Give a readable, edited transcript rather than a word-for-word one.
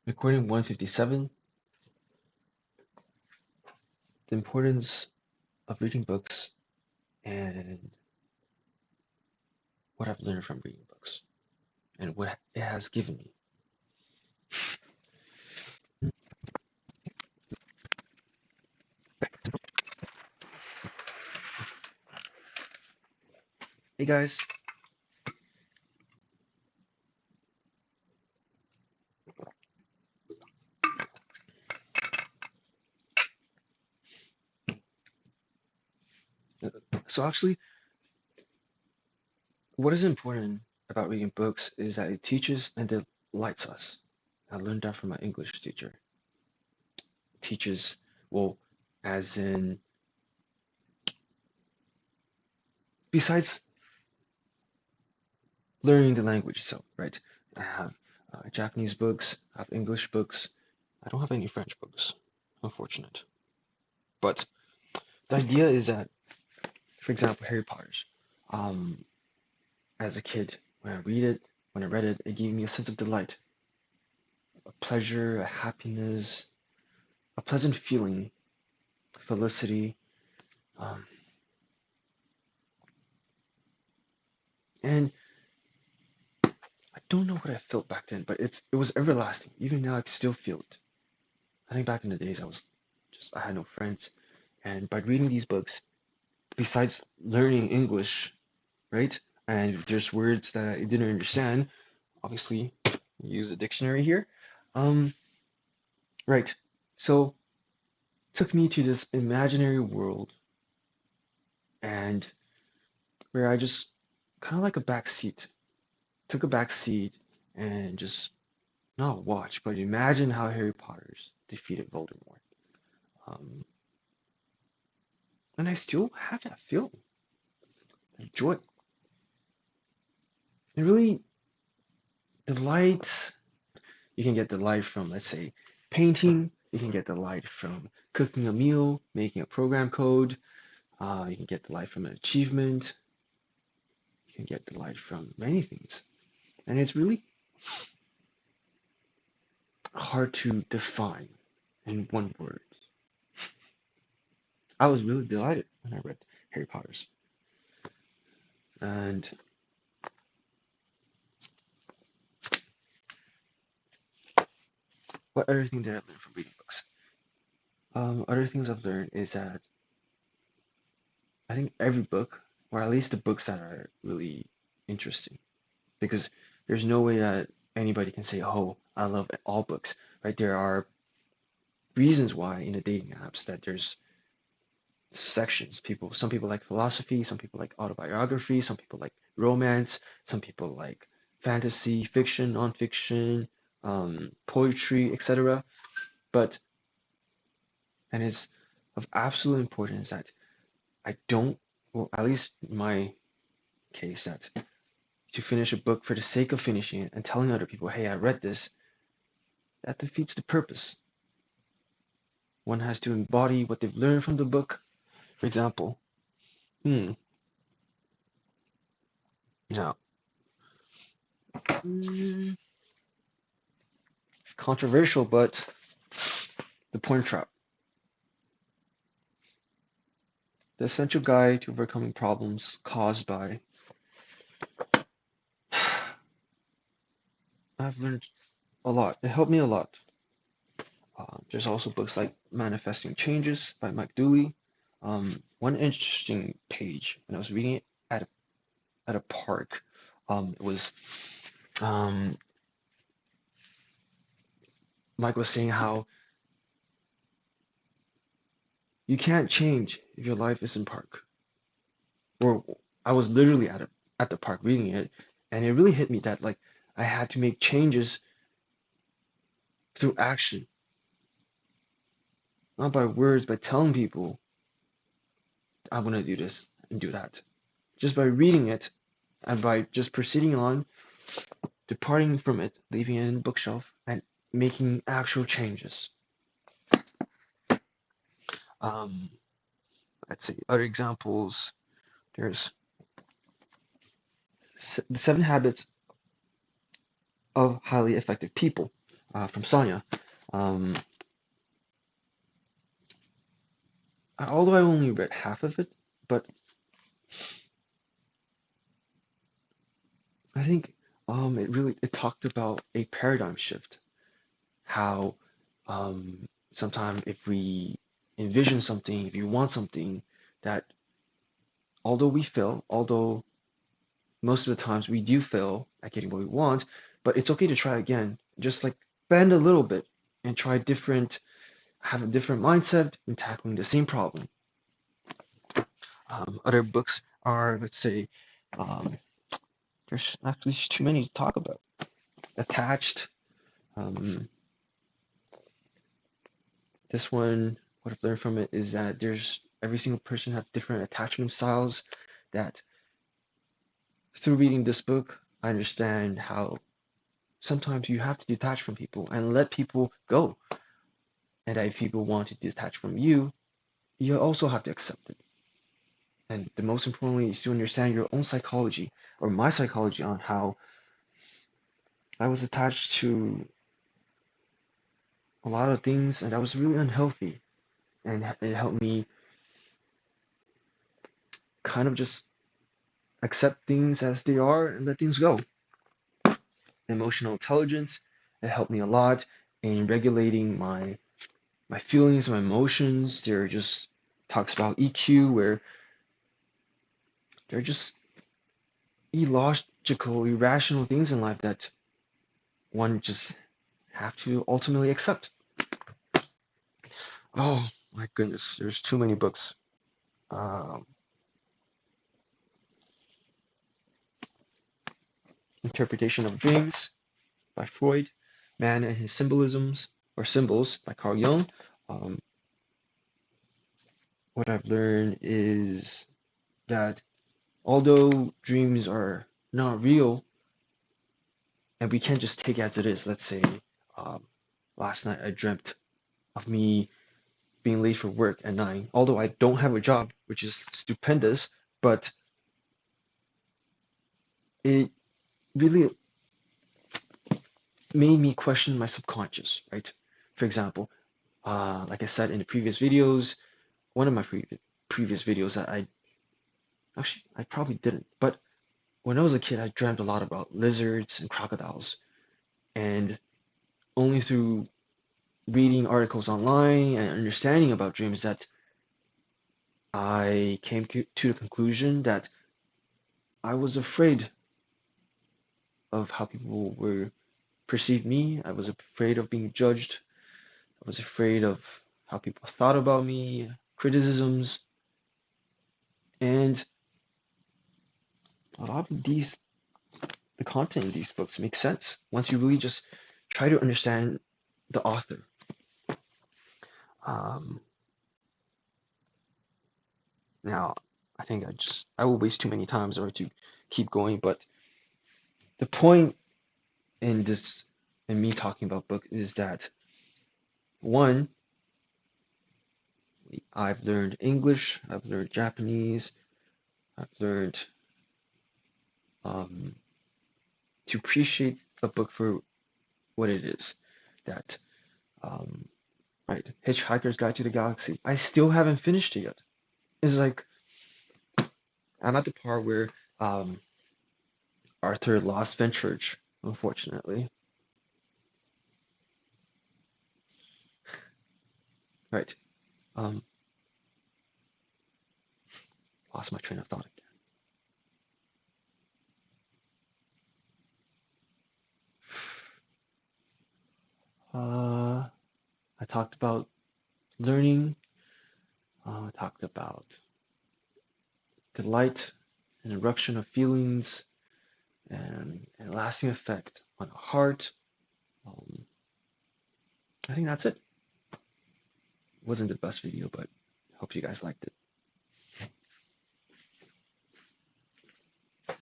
Recording 157, the importance of reading books and what I've learned from reading books and what it has given me. Hey guys, so actually, what is important about reading books is that it teaches and delights us. I learned that from my English teacher. Teaches, well, as in, besides learning the language itself, right? I have Japanese books, I have English books. I don't have any French books, unfortunate. But the idea is that, for example, Harry Potter's. Um, as a kid, when I read it, it gave me a sense of delight, a pleasure, a happiness, a pleasant feeling, felicity. Um, and I don't know what I felt back then, but it was everlasting. Even now, I can still feel it. I think back in the days, I had no friends, and by reading these books, besides learning English, right? And if there's words that I didn't understand, obviously, use a dictionary here. Um, right. So took me to this imaginary world and where I just kind of like a back seat, took a back seat and just not watch, but imagine how Harry Potter's defeated Voldemort. Um, and I still have that feeling, that joy. And really, the light, you can get the light from, let's say, painting, you can get the light from cooking a meal, making a program code, you can get the light from an achievement, you can get the light from many things. And it's really hard to define in one word. I was really delighted when I read Harry Potter's. And what other thing did I learn from reading books? Other things I've learned is that I think every book, or at least the books that are really interesting, because there's no way that anybody can say, "Oh, I love all books," right? There are reasons why in the dating apps that there's sections. Some people like philosophy, some people like autobiography, some people like romance, some people like fantasy, fiction, nonfiction, poetry, etc. But and it's of absolute importance that I don't, well, at least in my case, that to finish a book for the sake of finishing it and telling other people, hey, I read this, that defeats the purpose. One has to embody what they've learned from the book. For example, now, mm, controversial, but the point trap. The essential guide to overcoming problems caused by. I've learned a lot. It helped me a lot. There's also books like Manifesting Changes by Mike Dooley. One interesting page when I was reading it at a park, it was um, Mike was saying how you can't change if your life is in park. Or I was literally at the park reading it, and it really hit me that like I had to make changes through action, not by words, but telling people I want to do this and do that. Just by reading it and by just proceeding on, departing from it, leaving it in the bookshelf, and making actual changes. Um, let's see, other examples. There's the 7 Habits of Highly Effective People. from Sonia. Um, although I only read half of it, but I think it talked about a paradigm shift. How sometimes if we envision something, if you want something, that although we fail, although most of the times we do fail at getting what we want, but it's okay to try again. Just like bend a little bit and try different, have a different mindset in tackling the same problem. Other books are, let's say, um, there's actually too many to talk about. Attached. Um, this one, what I've learned from it is that there's every single person has different attachment styles. That through reading this book, I understand how sometimes you have to detach from people and let people go. And that if people want to detach from you, you also have to accept it. And the most importantly is to understand your own psychology or my psychology on how I was attached to a lot of things and I was really unhealthy. And it helped me kind of just accept things as they are and let things go. Emotional intelligence, it helped me a lot in regulating my feelings, my emotions. There just talks about EQ where they're just illogical, irrational things in life that one just have to ultimately accept. Oh my goodness, there's too many books. Interpretation of Dreams by Freud, Man and His Symbolisms or Symbols by Carl Jung. Um, what I've learned is that although dreams are not real and we can't just take it as it is, let's say um, last night I dreamt of me being late for work at 9, although I don't have a job, which is stupendous, but it really made me question my subconscious, right? For example, like I said in the previous videos, one of my previous videos that I probably didn't, but when I was a kid, I dreamt a lot about lizards and crocodiles, and only through reading articles online and understanding about dreams that I came to the conclusion that I was afraid of how people were perceive me. I was afraid of being judged. I was afraid of how people thought about me, criticisms, and a lot of the content in these books makes sense once you really just try to understand the author. Um, now, I think I will waste too many times or to keep going, but the point in this in me talking about book is that one, I've learned English, I've learned Japanese, I've learned um, to appreciate a book for what it is. That um, right, Hitchhiker's Guide to the Galaxy. I still haven't finished it yet. It's like I'm at the part where um, Arthur lost Fenchurch, unfortunately. Right. Um, lost my train of thought again. I talked about learning. I talked about delight, an eruption of feelings, and a lasting effect on a heart. Um, I think that's it. Wasn't the best video, but hope you guys liked it.